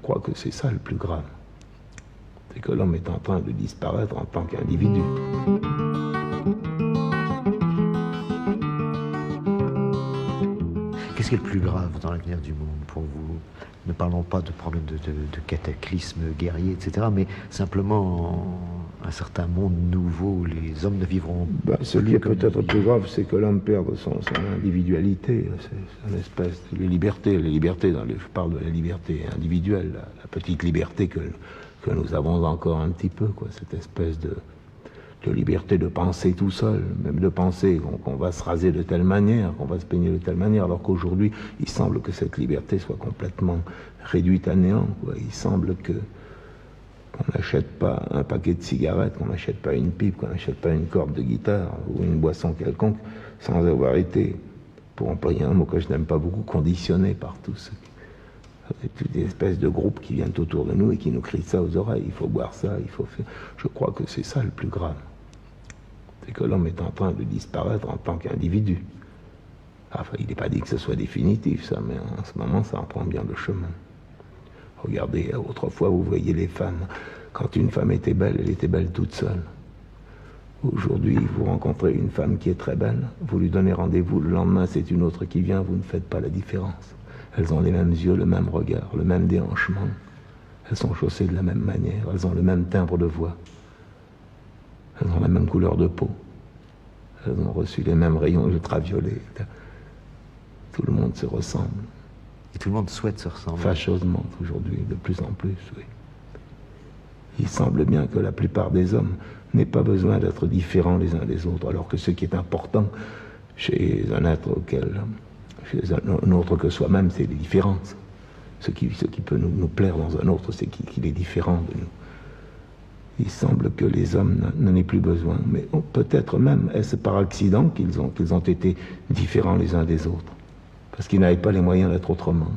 crois que c'est ça le plus grave. C'est que l'homme est en train de disparaître en tant qu'individu. Qu'est-ce qui est le plus grave dans l'avenir du monde pour vous? Ne parlons pas de problèmes de cataclysmes guerriers, etc., mais simplement un certain monde nouveau où les hommes ne vivront pas. Ce qui est peut-être plus grave, c'est que l'homme perde son individualité, c'est une espèce de liberté. Je parle de la liberté individuelle, la petite liberté que nous avons encore un petit peu, quoi, cette espèce de liberté de penser tout seul, même de penser qu'on va se raser de telle manière, qu'on va se peigner de telle manière, alors qu'aujourd'hui, il semble que cette liberté soit complètement réduite à néant, quoi. Il semble qu'on n'achète pas un paquet de cigarettes, qu'on n'achète pas une pipe, qu'on n'achète pas une corde de guitare ou une boisson quelconque, sans avoir été, pour employer un mot que je n'aime pas beaucoup, conditionné par tous toutes des espèces de groupes qui viennent autour de nous et qui nous crient ça aux oreilles. Il faut boire ça, il faut faire... Je crois que c'est ça le plus grave. C'est que l'homme est en train de disparaître en tant qu'individu. Enfin, il n'est pas dit que ce soit définitif, ça, mais en ce moment, ça en prend bien le chemin. Regardez, autrefois, vous voyez les femmes. Quand une femme était belle, elle était belle toute seule. Aujourd'hui, vous rencontrez une femme qui est très belle, vous lui donnez rendez-vous, le lendemain, c'est une autre qui vient, vous ne faites pas la différence. Elles ont les mêmes yeux, le même regard, le même déhanchement. Elles sont chaussées de la même manière, elles ont le même timbre de voix. Elles ont la même couleur de peau. Elles ont reçu les mêmes rayons ultraviolets. Tout le monde se ressemble. Et tout le monde souhaite se ressembler. Fâcheusement, aujourd'hui, de plus en plus, oui. Il semble bien que la plupart des hommes n'aient pas besoin d'être différents les uns des autres, alors que ce qui est important chez un être chez un autre que soi-même, c'est les différences. Ce qui peut nous plaire dans un autre, c'est qu'il est différent de nous. Il semble que les hommes n'en aient plus besoin, mais peut-être même est-ce par accident qu'ils ont été différents les uns des autres, parce qu'ils n'avaient pas les moyens d'être autrement.